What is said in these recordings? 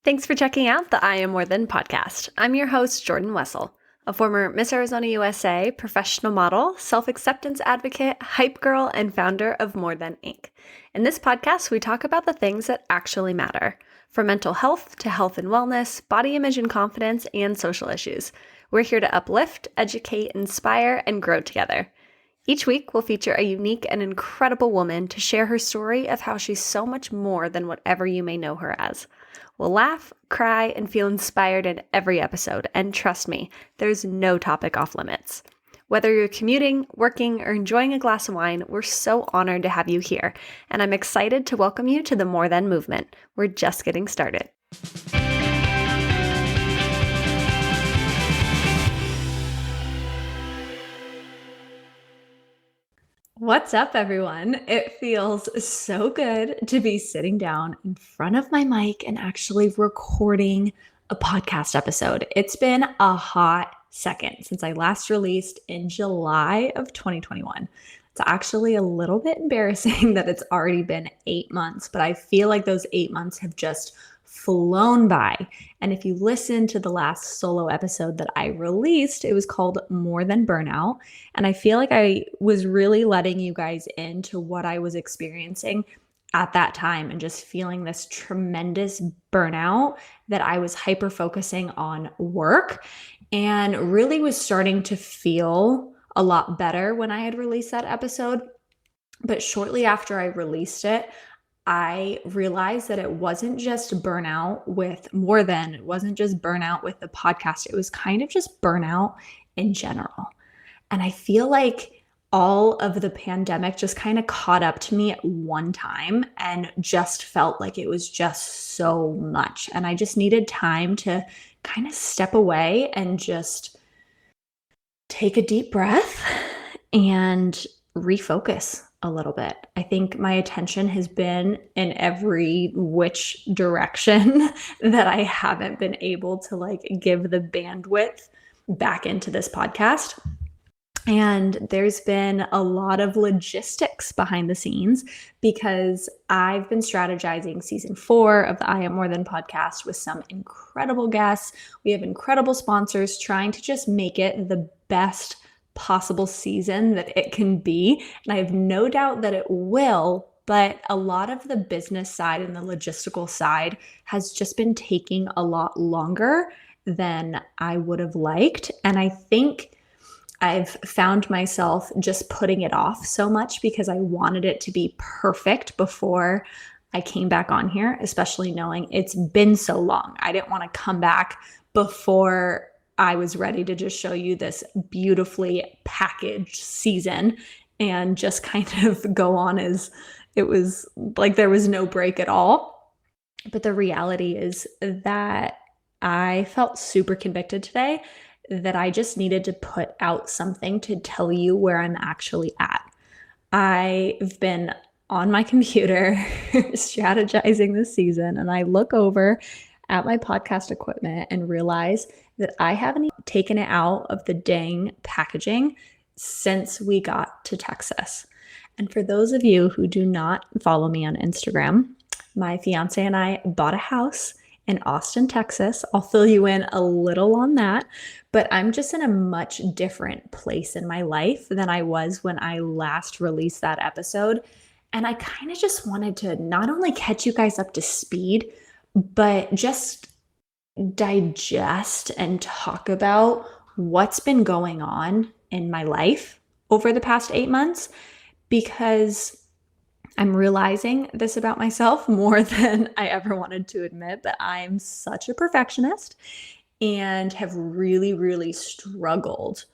Thanks for checking out the I Am More Than podcast. I'm your host, Jordan Wessel, a former Miss Arizona USA, professional model, self-acceptance advocate, hype girl, and founder of More Than Inc. In this podcast, we talk about the things that actually matter, from mental health to health and wellness, body image and confidence, and social issues. We're here to uplift, educate, inspire, and grow together. Each week, we'll feature a unique and incredible woman to share her story of how she's so much more than whatever you may know her as. We'll laugh, cry, and feel inspired in every episode, and trust me, there's no topic off limits. Whether you're commuting, working, or enjoying a glass of wine, we're so honored to have you here, and I'm excited to welcome you to the More Than movement. We're just getting started. What's up, everyone? It feels so good to be sitting down in front of my mic and actually recording a podcast episode. It's been a hot second since I last released in July of 2021. It's actually a little bit embarrassing that it's already been 8 months, but I feel like those 8 months have just flown by. And if you listen to the last solo episode that I released, it was called More Than Burnout. And I feel like I was really letting you guys into what I was experiencing at that time and just feeling this tremendous burnout that I was hyper focusing on work and really was starting to feel a lot better when I had released that episode. But shortly after I released it, I realized that it wasn't just burnout with it wasn't just burnout with the podcast. It was kind of just burnout in general. And I feel like all of the pandemic just kind of caught up to me at one time and just felt like it was just so much. And I just needed time to kind of step away and just take a deep breath and refocus a little bit. I think my attention has been in every which direction that I haven't been able to give the bandwidth back into this podcast. And there's been a lot of logistics behind the scenes because I've been strategizing season 4 of the I Am More Than podcast with some incredible guests. We have incredible sponsors trying to just make it the best possible season that it can be. And I have no doubt that it will, but a lot of the business side and the logistical side has just been taking a lot longer than I would have liked. And I think I've found myself just putting it off so much because I wanted it to be perfect before I came back on here, especially knowing it's been so long. I didn't want to come back before I was ready to just show you this beautifully packaged season and just kind of go on as it was like there was no break at all. But the reality is that I felt super convicted today that I just needed to put out something to tell you where I'm actually at. I've been on my computer strategizing this season, and I look over at my podcast equipment and realize that I haven't even taken it out of the dang packaging since we got to Texas. And for those of you who do not follow me on Instagram, my fiance and I bought a house in Austin, Texas. I'll fill you in a little on that, but I'm just in a much different place in my life than I was when I last released that episode. And I kind of just wanted to not only catch you guys up to speed, but just digest and talk about what's been going on in my life over the past 8 months, because I'm realizing this about myself more than I ever wanted to admit, that I'm such a perfectionist and have really, really struggled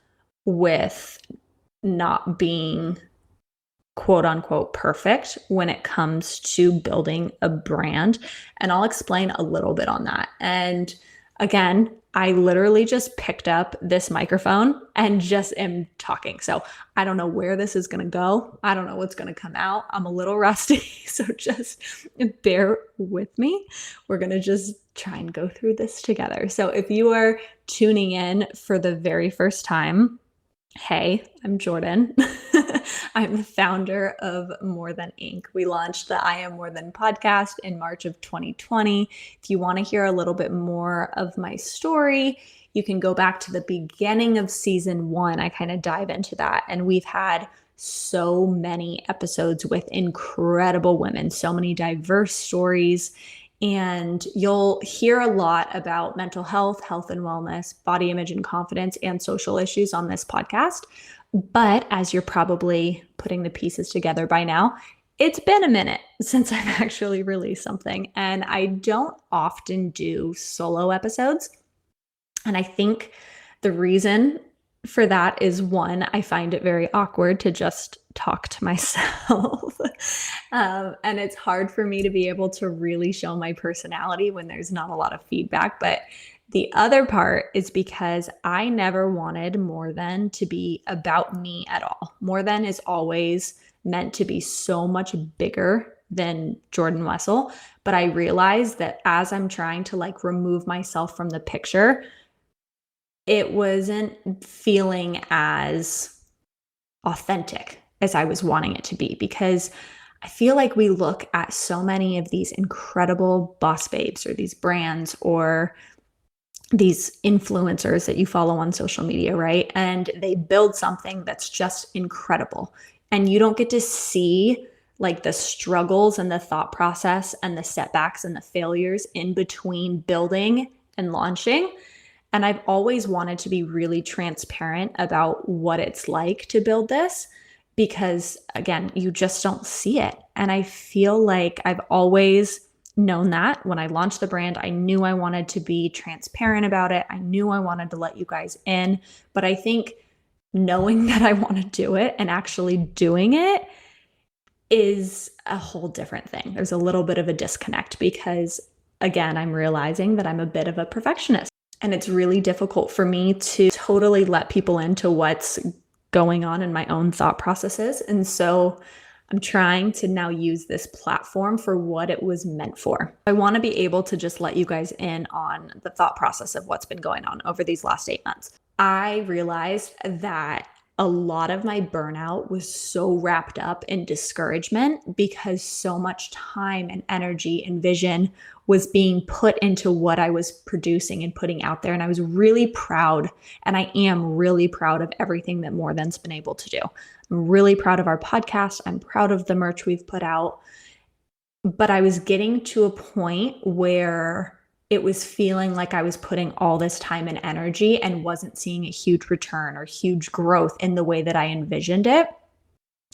with not being quote unquote perfect when it comes to building a brand. And I'll explain a little bit on that. And again, I literally just picked up this microphone and just am talking. So I don't know where this is going to go. I don't know what's going to come out. I'm a little rusty, so just bear with me. We're going to just try and go through this together. So if you are tuning in for the very first time, Hey, I'm Jordan. I'm the founder of More Than Ink. We launched the I Am More Than podcast in March of 2020. If you want to hear a little bit more of my story, you can go back to the beginning of season 1. I kind of dive into that. And we've had so many episodes with incredible women, so many diverse stories. And you'll hear a lot about mental health, health and wellness, body image and confidence, and social issues on this podcast. But as you're probably putting the pieces together by now, it's been a minute since I've actually released something. And I don't often do solo episodes. And I think the reason for that is, one, I find it very awkward to just talk to myself. And it's hard for me to be able to really show my personality when there's not a lot of feedback. But the other part is because I never wanted More Than to be about me at all. More Than is always meant to be so much bigger than Jordan Wessel. But I realized that as I'm trying to remove myself from the picture, it wasn't feeling as authentic as I was wanting it to be, because I feel like we look at so many of these incredible boss babes or these brands or these influencers that you follow on social media, right? And they build something that's just incredible. And you don't get to see the struggles and the thought process and the setbacks and the failures in between building and launching. And I've always wanted to be really transparent about what it's like to build this, because again, you just don't see it. And I feel like I've always known that when I launched the brand, I knew I wanted to be transparent about it. I knew I wanted to let you guys in. But I think knowing that I want to do it and actually doing it is a whole different thing. There's a little bit of a disconnect because, again, I'm realizing that I'm a bit of a perfectionist. And it's really difficult for me to totally let people into what's going on in my own thought processes. And so I'm trying to now use this platform for what it was meant for. I want to be able to just let you guys in on the thought process of what's been going on over these last 8 months. I realized that a lot of my burnout was so wrapped up in discouragement because so much time and energy and vision was being put into what I was producing and putting out there. And I was really proud, and I am really proud of everything that More Than's been able to do. I'm really proud of our podcast. I'm proud of the merch we've put out. But I was getting to a point where it was feeling like I was putting all this time and energy and wasn't seeing a huge return or huge growth in the way that I envisioned it.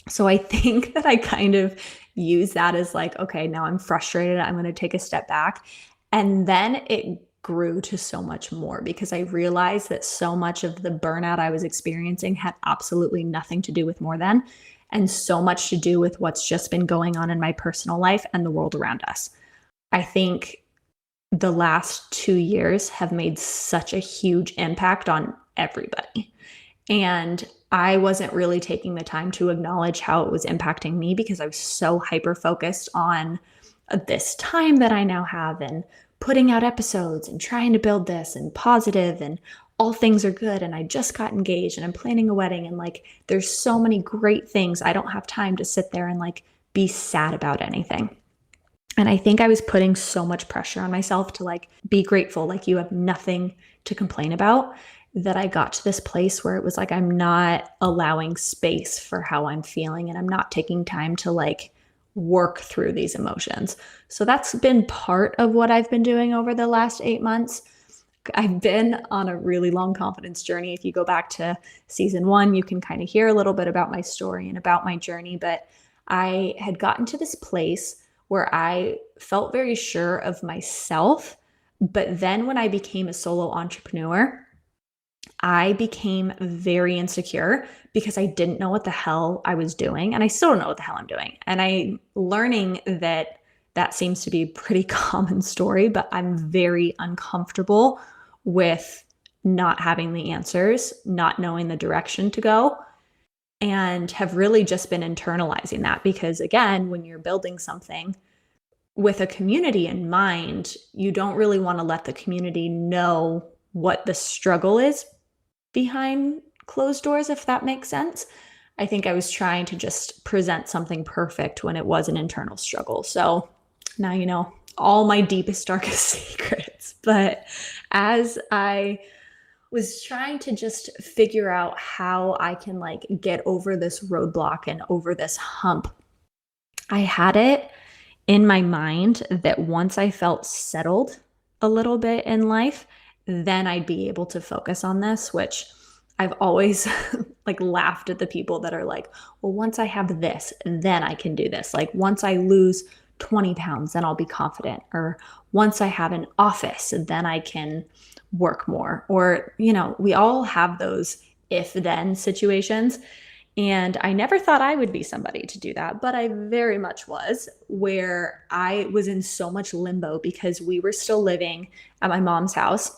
So I think that I kind of use that as okay, now I'm frustrated. I'm going to take a step back. And then it grew to so much more because I realized that so much of the burnout I was experiencing had absolutely nothing to do with More Than, and so much to do with what's just been going on in my personal life and the world around us. I think the last 2 years have made such a huge impact on everybody. And I wasn't really taking the time to acknowledge how it was impacting me because I was so hyper-focused on this time that I now have and putting out episodes and trying to build this and positive and all things are good. And I just got engaged and I'm planning a wedding. And there's so many great things. I don't have time to sit there and be sad about anything. And I think I was putting so much pressure on myself to be grateful, you have nothing to complain about, that I got to this place where it was I'm not allowing space for how I'm feeling and I'm not taking time to work through these emotions. So that's been part of what I've been doing over the last 8 months. I've been on a really long confidence journey. If you go back to season 1, you can kind of hear a little bit about my story and about my journey. But I had gotten to this place where I felt very sure of myself. But then when I became a solo entrepreneur, I became very insecure because I didn't know what the hell I was doing. And I still don't know what the hell I'm doing. And I'm learning that seems to be a pretty common story, but I'm very uncomfortable with not having the answers, not knowing the direction to go, and have really just been internalizing that because, again, when you're building something with a community in mind, you don't really want to let the community know what the struggle is behind closed doors, if that makes sense. I think I was trying to just present something perfect when it was an internal struggle. So now you know all my deepest, darkest secrets. But as I was trying to just figure out how I can like get over this roadblock and over this hump, I had it in my mind that once I felt settled a little bit in life, then I'd be able to focus on this, which I've always like laughed at the people that are like, well, once I have this, then I can do this. Like once I lose 20 pounds, then I'll be confident. Or once I have an office, then I can work more. Or, you know, we all have those if then situations. And I never thought I would be somebody to do that, but I very much was, where I was in so much limbo because we were still living at my mom's house.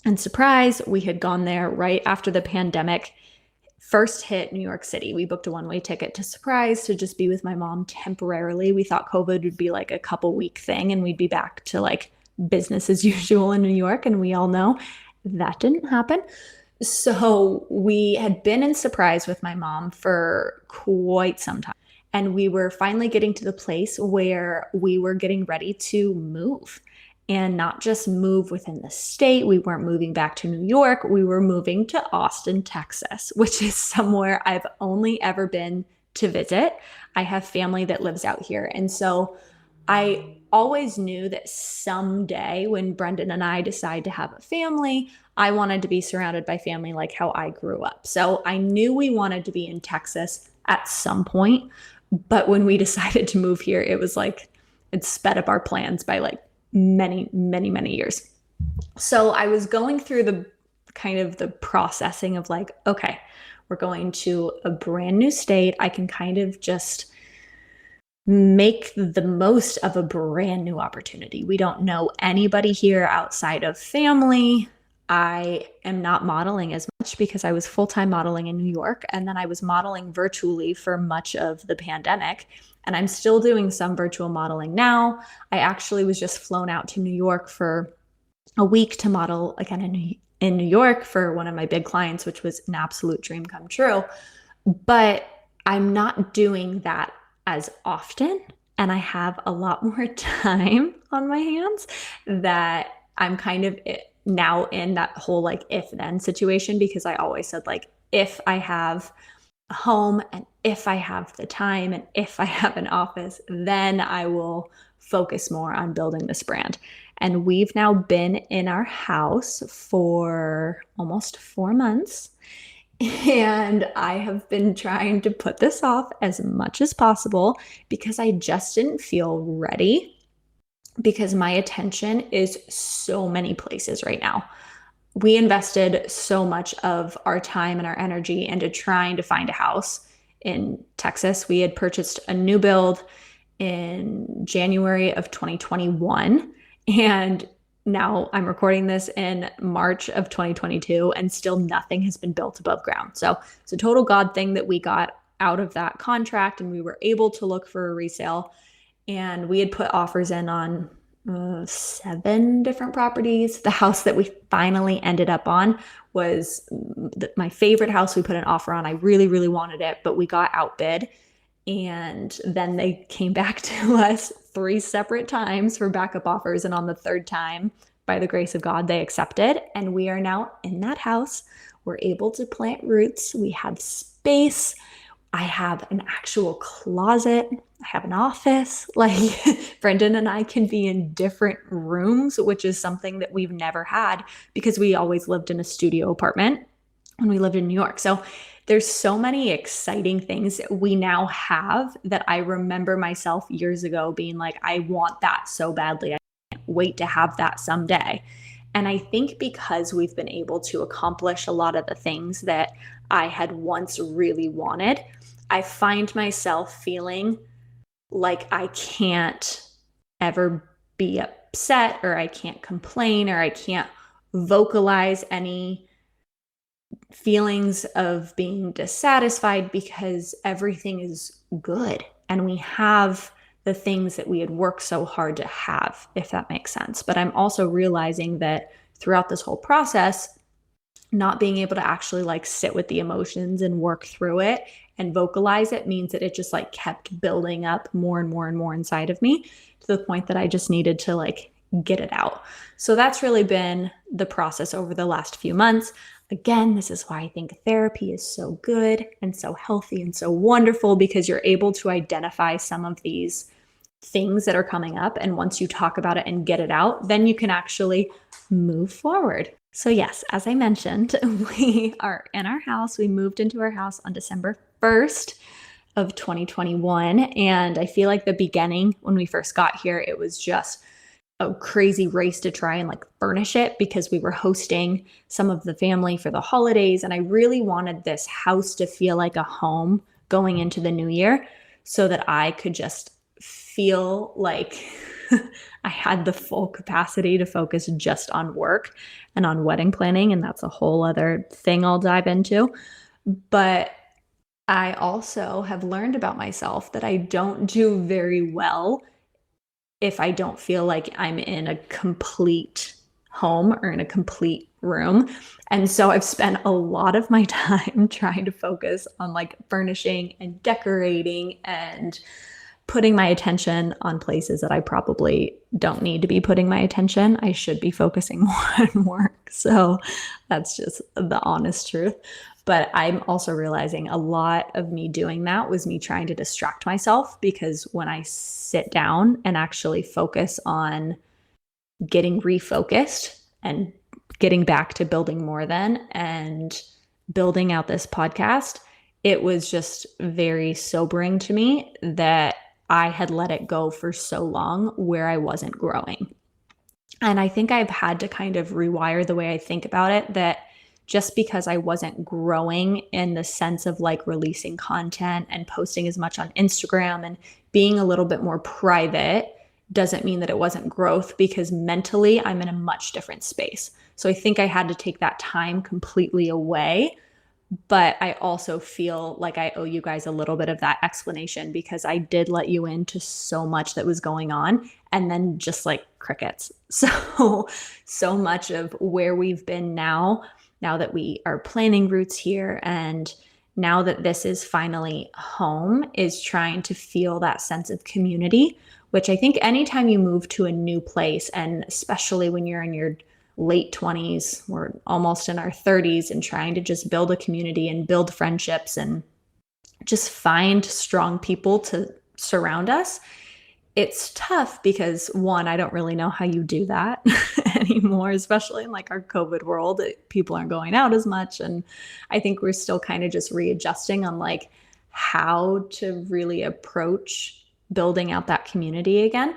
And surprise, we had gone there right after the pandemic first hit New York City. We booked a one-way ticket to Surprise to just be with my mom temporarily. We thought COVID would be like a couple week thing and we'd be back to like business as usual in New York. And we all know that didn't happen. So we had been in Surprise with my mom for quite some time. And we were finally getting to the place where we were getting ready to move. And not just move within the state. We weren't moving back to New York. We were moving to Austin, Texas, which is somewhere I've only ever been to visit. I have family that lives out here. And so I always knew that someday when Brendan and I decide to have a family, I wanted to be surrounded by family like how I grew up. So I knew we wanted to be in Texas at some point. But when we decided to move here, it was like it sped up our plans by like many, many, many years. So I was going through the kind of the processing of like, okay, we're going to a brand new state. I can kind of just make the most of a brand new opportunity. We don't know anybody here outside of family. I am not modeling as much because I was full-time modeling in New York, and then I was modeling virtually for much of the pandemic. And I'm still doing some virtual modeling now. I actually was just flown out to New York for a week to model again in New York for one of my big clients, which was an absolute dream come true. But I'm not doing that as often. And I have a lot more time on my hands that I'm kind of now in that whole like if then situation, because I always said like, if I have a home and if I have the time and if I have an office, then I will focus more on building this brand. And we've now been in our house for almost 4 months. And I have been trying to put this off as much as possible because I just didn't feel ready, because my attention is so many places right now. We invested so much of our time and our energy into trying to find a house in Texas. We had purchased a new build in January of 2021. And now I'm recording this in March of 2022 and still nothing has been built above ground. So it's a total God thing that we got out of that contract and we were able to look for a resale. And we had put offers in on 7 different properties. The house that we finally ended up on was my favorite house. We put an offer on. I really, really wanted it, but we got outbid. And then they came back to us 3 separate times for backup offers. And on the 3rd time, by the grace of God, they accepted. And we are now in that house. We're able to plant roots. We have space. I have an actual closet. I have an office. Like Brendan and I can be in different rooms, which is something that we've never had because we always lived in a studio apartment when we lived in New York. So there's so many exciting things that we now have that I remember myself years ago being like, I want that so badly. I can't wait to have that someday. And I think because we've been able to accomplish a lot of the things that I had once really wanted, I find myself feeling like I can't ever be upset or I can't complain or I can't vocalize any feelings of being dissatisfied because everything is good and we have the things that we had worked so hard to have, if that makes sense. But I'm also realizing that throughout this whole process, not being able to actually like sit with the emotions and work through it and vocalize it means that it just like kept building up more and more and more inside of me to the point that I just needed to like get it out. So that's really been the process over the last few months. Again, this is why I think therapy is so good and so healthy and so wonderful, because you're able to identify some of these things that are coming up. And once you talk about it and get it out, then you can actually move forward. So yes, as I mentioned, we are in our house. We moved into our house on December 1st of 2021. And I feel like the beginning, when we first got here, it was just a crazy race to try and like furnish it, because we were hosting some of the family for the holidays. And I really wanted this house to feel like a home going into the new year, so that I could just feel like I had the full capacity to focus just on work and on wedding planning. And that's a whole other thing I'll dive into. But I also have learned about myself that I don't do very well if I don't feel like I'm in a complete home or in a complete room. And so I've spent a lot of my time trying to focus on like furnishing and decorating and putting my attention on places that I probably don't need to be putting my attention. I should be focusing more on work. So that's just the honest truth. But I'm also realizing a lot of me doing that was me trying to distract myself, because when I sit down and actually focus on getting refocused and getting back to building more than and building out this podcast, it was just very sobering to me that I had let it go for so long where I wasn't growing. And I think I've had to kind of rewire the way I think about it, that just because I wasn't growing in the sense of like releasing content and posting as much on Instagram and being a little bit more private doesn't mean that it wasn't growth, because mentally I'm in a much different space. So I think I had to take that time completely away. But I also feel like I owe you guys a little bit of that explanation, because I did let you into so much that was going on, and then just like crickets. So much of where we've been now that we are planning roots here, and now that this is finally home, is trying to feel that sense of community, which I think anytime you move to a new place, and especially when you're in your late 20s, we're almost in our 30s, and trying to just build a community and build friendships and just find strong people to surround us. It's tough because, one, I don't really know how you do that anymore, especially in like our COVID world. People aren't going out as much. And I think we're still kind of just readjusting on like how to really approach building out that community again.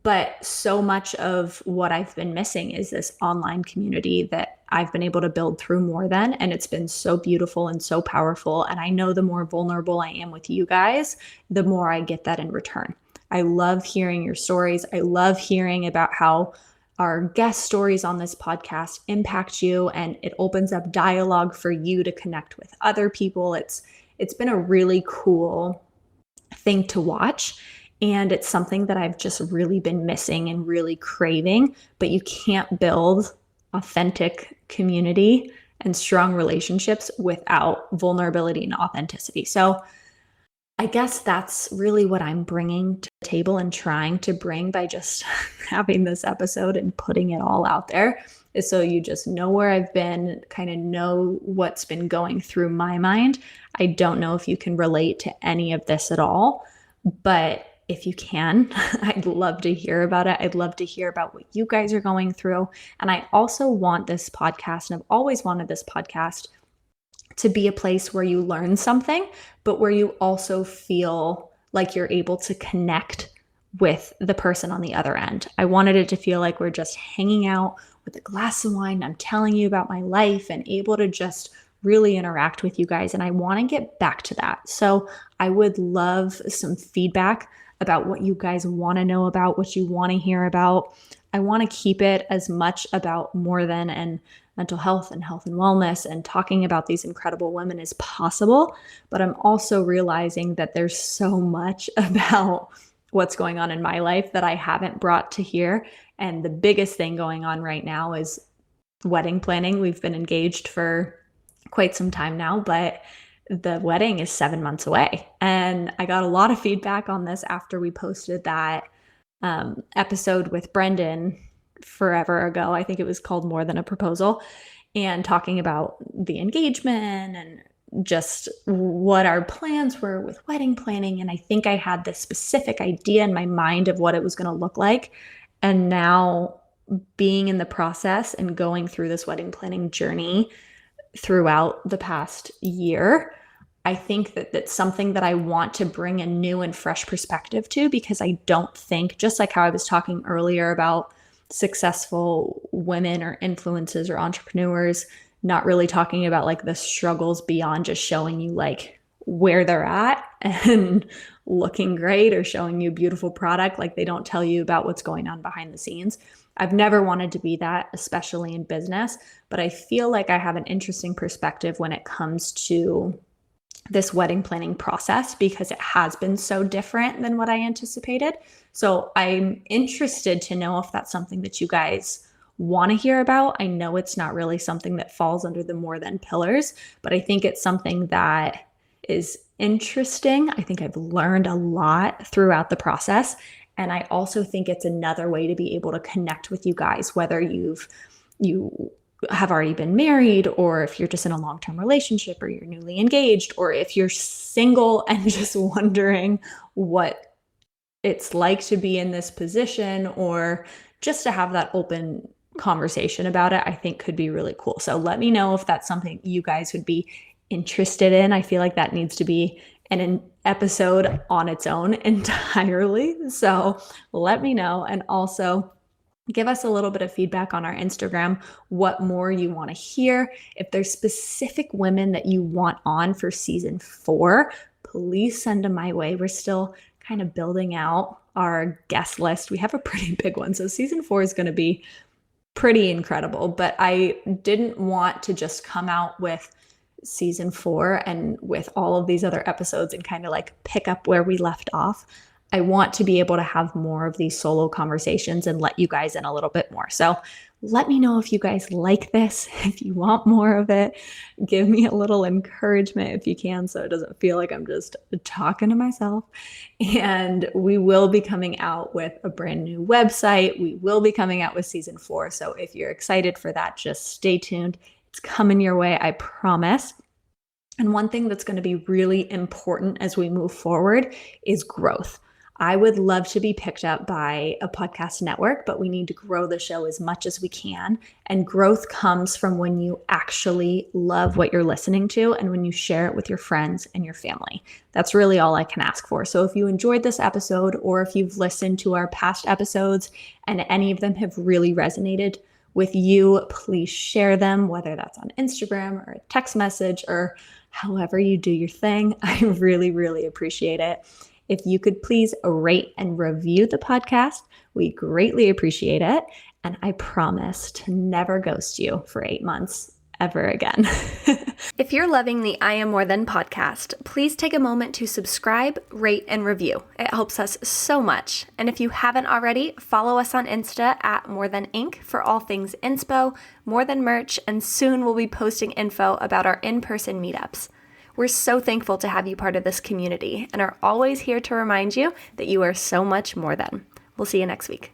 But so much of what I've been missing is this online community that I've been able to build through More Than. And it's been so beautiful and so powerful. And I know the more vulnerable I am with you guys, the more I get that in return. I love hearing your stories. I love hearing about how our guest stories on this podcast impact you, and it opens up dialogue for you to connect with other people. It's been a really cool thing to watch. And it's something that I've just really been missing and really craving. But you can't build authentic community and strong relationships without vulnerability and authenticity. So I guess that's really what I'm bringing to the table and trying to bring by just having this episode and putting it all out there, is so you just know where I've been, kind of know what's been going through my mind. I don't know if you can relate to any of this at all, but if you can, I'd love to hear about it. I'd love to hear about what you guys are going through. And I also want this podcast, and I've always wanted this podcast to be a place where you learn something, but where you also feel like you're able to connect with the person on the other end. I wanted it to feel like we're just hanging out with a glass of wine. I'm telling you about my life and able to just really interact with you guys. And I want to get back to that. So I would love some feedback about what you guys want to know about, what you want to hear about. I want to keep it as much about More Than and mental health and health and wellness and talking about these incredible women as possible. But I'm also realizing that there's so much about what's going on in my life that I haven't brought to here. And the biggest thing going on right now is wedding planning. We've been engaged for quite some time now, but the wedding is 7 months away. And I got a lot of feedback on this after we posted that episode with Brendan forever ago. I think it was called More Than a Proposal, and talking about the engagement and just what our plans were with wedding planning. And I think I had this specific idea in my mind of what it was going to look like. And now being in the process and going through this wedding planning journey throughout the past year, I think that that's something that I want to bring a new and fresh perspective to, because I don't think, just like how I was talking earlier about successful women or influencers or entrepreneurs, not really talking about like the struggles beyond just showing you like where they're at and looking great or showing you a beautiful product. Like they don't tell you about what's going on behind the scenes. I've never wanted to be that, especially in business, but I feel like I have an interesting perspective when it comes to this wedding planning process, because it has been so different than what I anticipated. So I'm interested to know if that's something that you guys want to hear about. I know it's not really something that falls under the More Than pillars, but I think it's something that is interesting. I think I've learned a lot throughout the process. And I also think it's another way to be able to connect with you guys, whether you have already been married, or if you're just in a long-term relationship, or you're newly engaged, or if you're single and just wondering what it's like to be in this position, or just to have that open conversation about it, I think could be really cool. So let me know if that's something you guys would be interested in. I feel like that needs to be an episode on its own entirely. So let me know. And also, give us a little bit of feedback on our Instagram, what more you want to hear. If there's specific women that you want on for season 4, please send them my way. We're still kind of building out our guest list. We have a pretty big one. So season 4 is going to be pretty incredible, but I didn't want to just come out with season 4 and with all of these other episodes and kind of like pick up where we left off. I want to be able to have more of these solo conversations and let you guys in a little bit more. So let me know if you guys like this, if you want more of it. Give me a little encouragement if you can, so it doesn't feel like I'm just talking to myself. And we will be coming out with a brand new website. We will be coming out with season 4. So if you're excited for that, just stay tuned. It's coming your way, I promise. And one thing that's going to be really important as we move forward is growth. I would love to be picked up by a podcast network, but we need to grow the show as much as we can. And growth comes from when you actually love what you're listening to and when you share it with your friends and your family. That's really all I can ask for. So if you enjoyed this episode, or if you've listened to our past episodes and any of them have really resonated with you, please share them, whether that's on Instagram or a text message or however you do your thing. I really, really appreciate it. If you could please rate and review the podcast, we greatly appreciate it. And I promise to never ghost you for 8 months ever again. If you're loving the I Am More Than podcast, please take a moment to subscribe, rate, and review. It helps us so much. And if you haven't already, follow us on Insta at More Than Inc. for all things inspo, More Than merch, and soon we'll be posting info about our in-person meetups. We're so thankful to have you part of this community and are always here to remind you that you are so much more than. We'll see you next week.